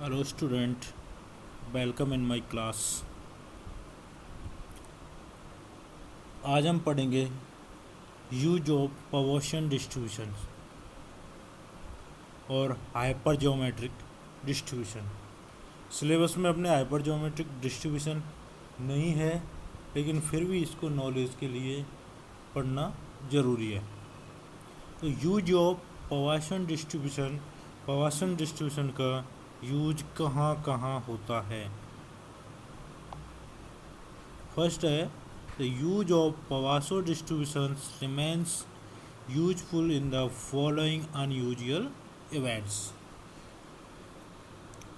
Hello student, welcome in my class। आज हम पढ़ेंगे यूज ऑफ पॉवर्शन डिस्ट्रीब्यूशन और हाइपर ज्योमेट्रिक डिस्ट्रीब्यूशन। सिलेबस में अपने हाइपर ज्योमेट्रिक डिस्ट्रीब्यूशन नहीं है, लेकिन फिर भी इसको नॉलेज के लिए पढ़ना ज़रूरी है। तो यूज ऑफ पॉवर्शन डिस्ट्रीब्यूशन का यूज कहाँ कहाँ होता है। फर्स्ट है the use of Poisson distributions remains useful in the following unusual events।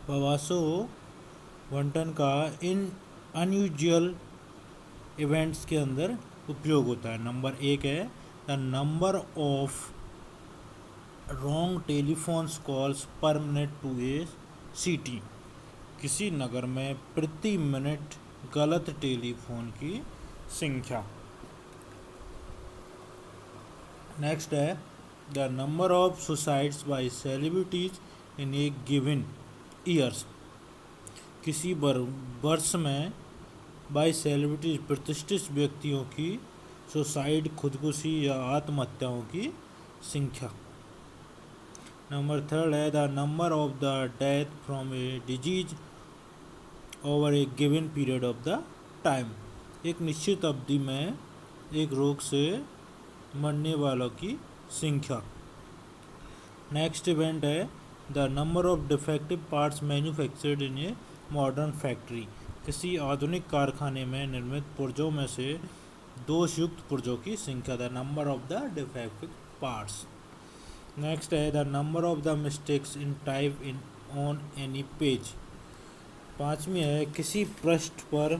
Poisson बंटन का इन अनयूजुअल इवेंट्स के अंदर उपयोग होता है। नंबर एक है the number of wrong telephones calls per minute to a city. किसी नगर में प्रति मिनट गलत टेलीफोन की संख्या। नेक्स्ट है the number of suicides by celebrities in a given years. किसी वर्ष में बाय सेलिब्रिटीज प्रतिष्ठित व्यक्तियों की सुसाइड खुदकुशी या आत्महत्याओं की संख्या। नंबर थर्ड है the number of the death from a disease over A given period of the time. एक निश्चित अवधि में एक रोग से मरने वालों की संख्या। नेक्स्ट इवेंट है the number of defective parts manufactured in a modern factory. किसी आधुनिक कारखाने में निर्मित पुर्जों में से दोषयुक्त पुर्जों की संख्या। The number of the defective parts. Next है the number of the mistakes in type in on any page. पांचवी है किसी पृष्ठ पर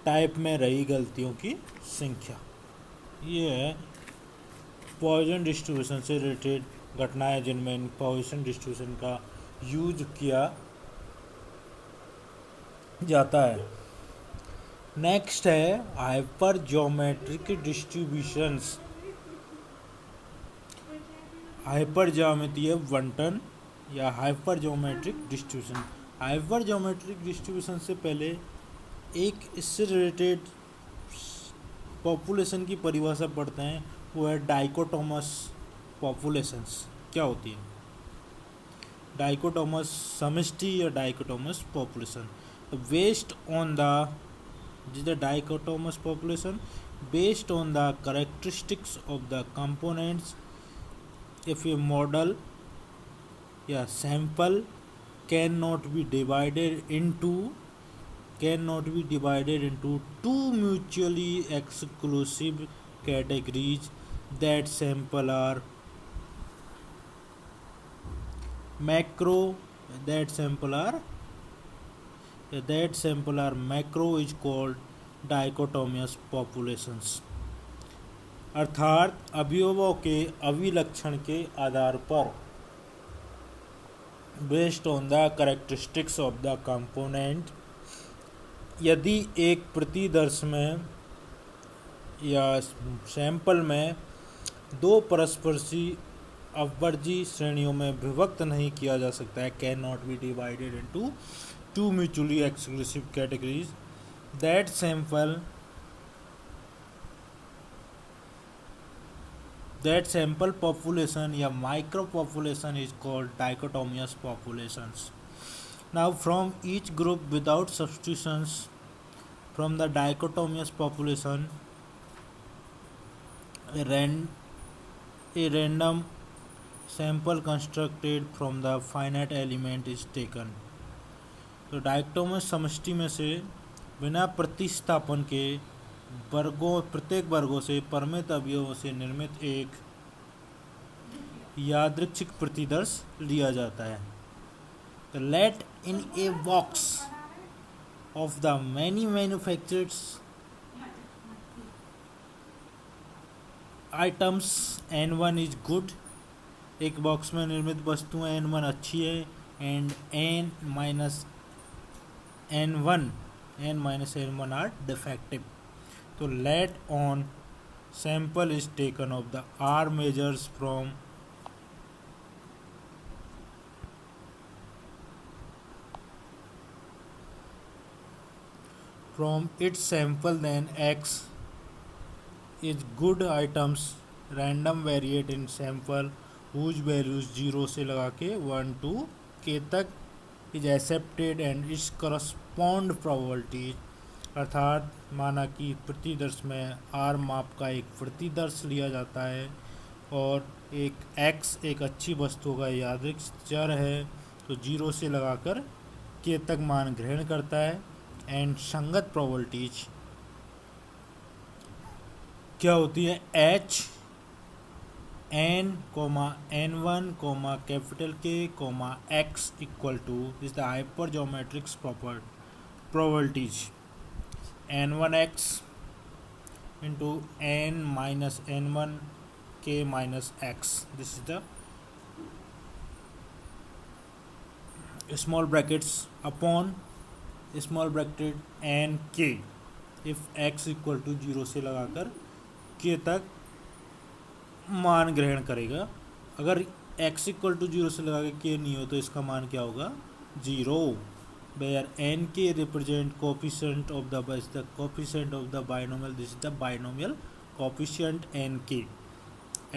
टाइप में रही गलतियों की संख्या। ये है पॉइजन डिस्ट्रीब्यूशन से रिलेटेड घटनाएं जिनमें पॉइजन डिस्ट्रीब्यूशन का यूज किया जाता है। नेक्स्ट है हाइपर ज्योमेट्रिक डिस्ट्रीब्यूशंस। हाइपर ज्यामितीय बंटन या hyper geometric distribution. Hyper geometric distribution से पहले एक इससे रिलेटेड पॉपुलेशन की परिभाषा पढ़ते हैं, वो है डाइकोटोमस पॉपुलेशंस। क्या होती है डाइकोटोमस समष्टि या dichotomous population. Based on the dichotomous population based on the characteristics of the components if a model या sample cannot be divided into two mutually exclusive categories that sample are macro macro is called dichotomous populations। अर्थात अवयवों के अभिलक्षण के आधार पर based on the characteristics of the component, यदि एक प्रतिदर्श में या सैंपल में दो परस्परसी अवर्जी श्रेणियों में विभक्त नहीं किया जा सकता है, can not be divided into two mutually exclusive categories, that sample population या micro population is called dichotomous populations। Now from each group without substitutions from the dichotomous population a random sample constructed from the finite element is taken। तो डायकोटोमस समष्टि में से बिना प्रतिस्थापन के प्रत्येक वर्गों से परिमित अवयवों से निर्मित एक यादृच्छिक प्रतिदर्श लिया जाता है। तो let in a box of the many manufactured items n1 is good. एक बॉक्स में निर्मित वस्तुएं n1 अच्छी है एंड n-n1 आर डिफेक्टिव। तो let on sample is taken of the R measures from from its sample then x is good items random variate in sample whose values 0 से लगा के 1 to k तक is accepted and its correspond probability, अर्थात माना कि प्रतिदर्श में r माप का एक प्रतिदर्श लिया जाता है और एक x एक अच्छी वस्तु का यादृच्छिक चर है, तो 0 से लगाकर k तक मान ग्रहण करता है। एंड संगत प्रोबेबिलिटीज क्या होती है, h n n1 capital K x equal to is the hyper geometrics probabilities n1x into n minus n1 k minus x, this is the small brackets upon small bracket N K if x equal to 0 से लगाकर k तक मान ग्रहण करेगा। अगर x equal to 0 से लगा के k नहीं हो तो इसका मान क्या होगा, 0, where n k represent coefficient of the coefficient of the binomial, this is the binomial coefficient n k.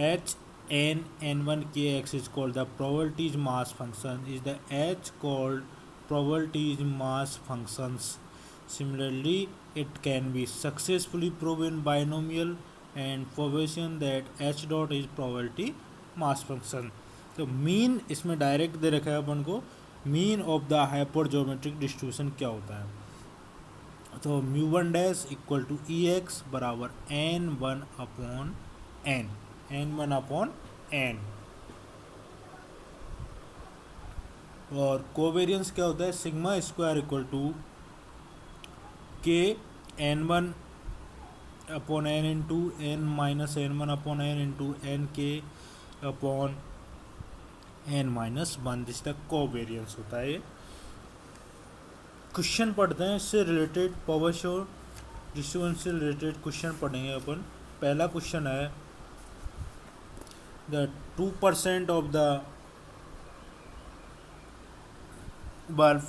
h n n1 kx is called the probabilities mass function, is the h called probabilities mass functions. Similarly, it can be successfully proven binomial and provision that h dot is probability mass function. तो mean इसमें direct दे रखा है अपन को, mean of the hyper geometric distribution क्या होता है, तो μ1 dash equal to E X बराबर n1 upon n, n1 upon n। और कोवेरियंस क्या होता है, sigma square equal to K n1 upon n into n minus n1 upon n into n K upon n minus 1, this तक covariance होता है। Question पढ़ते हैं इससे रिलेटेड, पावर शो डिस्ट्रीब्यूशन से रिलेटेड क्वेश्चन पढ़ेंगे अपन। पहला क्वेश्चन है the 2% of the bulb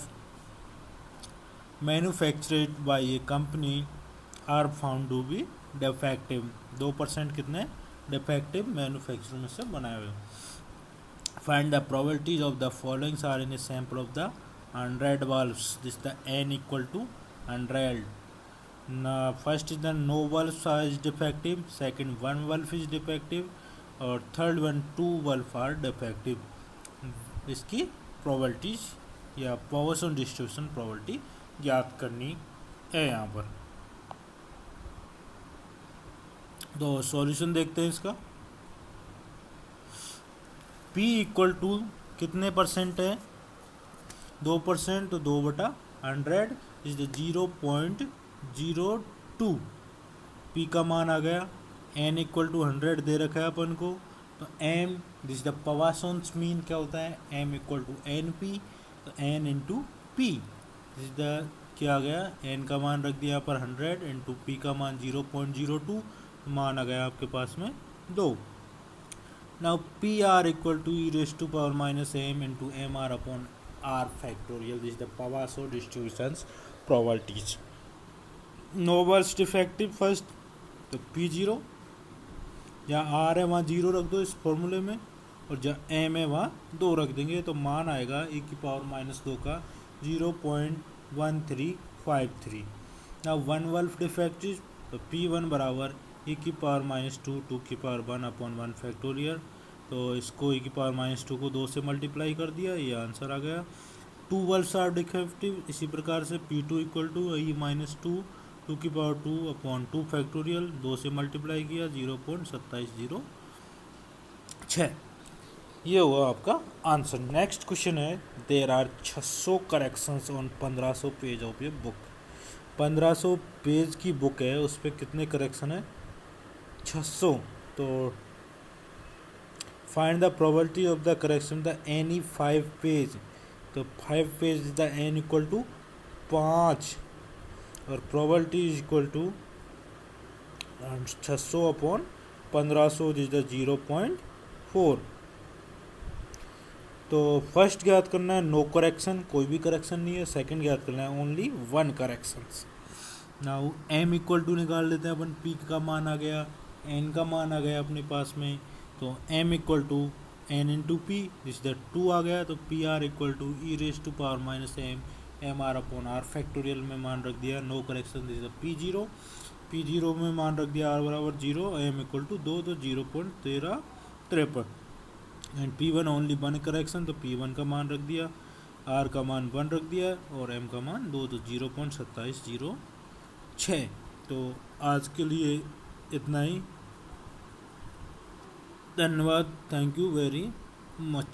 manufactured by a company are found to be defective, 2% कितने defective manufacturer में से बनाए हुए। find the probabilities of the following are in a sample of the 100 bulbs, this the n equal to 100. Now first is the no bulbs is defective, second one bulb is defective और third one 2 bulb are defective. इसकी probabilities या Poisson distribution probability ज्ञात करनी है यहाँ पर। तो solution देखते हैं इसका। P इक्वल टू कितने परसेंट है, 2%, तो 2/100 इज द 0.02। P का मान आ गया, n इक्वल टू 100 दे रखा है अपन को, तो m this the Poisson's mean क्या होता है, m equal to n p, तो n into p, this the क्या आ गया, n का मान रख दिया यहाँ पर 100 इंटू पी का मान 0.02, मान आ गया आपके पास में 2। Now p r equal to e raise to power minus m into m r upon r factorial, this the Poisson distribution probabilities. No bulbs defective first, तो P0, जहाँ आर है वहाँ 0 रख दो इस फॉर्मूले में, और जहाँ एम है वहाँ 2 रख देंगे, तो मान आएगा e की पावर माइनस 2 का 0.1353। ना 1 बल्ब डिफेक्टिव, तो P1 बराबर e की पावर माइनस 2 2 की पावर 1 अपॉन 1 फैक्टोरियल, तो इसको e की पावर माइनस 2 को 2 से मल्टीप्लाई कर दिया, ये आंसर आ गया। 2 बल्ब्स आर डिफेक्टिव, इसी प्रकार से P2 equal to E minus 2 2 की पावर 2 अपॉन 2 फैक्टोरियल, 2 से मल्टीप्लाई किया 0.2706, ये हुआ आपका आंसर। नेक्स्ट क्वेश्चन है, there are 600 corrections on 1500 page of ये बुक। 1500 पेज की बुक है, उस पर कितने करेक्शन है, 600। तो find the probability of the correction the any 5 पेज, तो 5 page the n equal to 5 और probability is equal to 600 upon 1500 is the 0.4। तो फर्स्ट ज्ञात करना है नो करेक्शन, कोई भी करेक्शन नहीं है। सेकंड ज्ञात करना है only 1 corrections. Now m equal to निकाल लेते हैं अपन, पी का मान आ गया, एन का मान आ गया अपने पास में, तो m equal to n into p, जिस दैट 2 आ गया, तो p r equal to e raise to power minus m r upon r factorial में मान रख दिया, no correction, this p zero में मान रख दिया आर बराबर 0, एम इक्वल टू 2, तो 0.1353, and P one only 1 correction, तो पी वन का मान रख दिया, आर का मान 1 रख दिया और एम का मान 2, तो 0.2706। तो आज के लिए इतना ही, धन्यवाद, थैंक यू वेरी मच।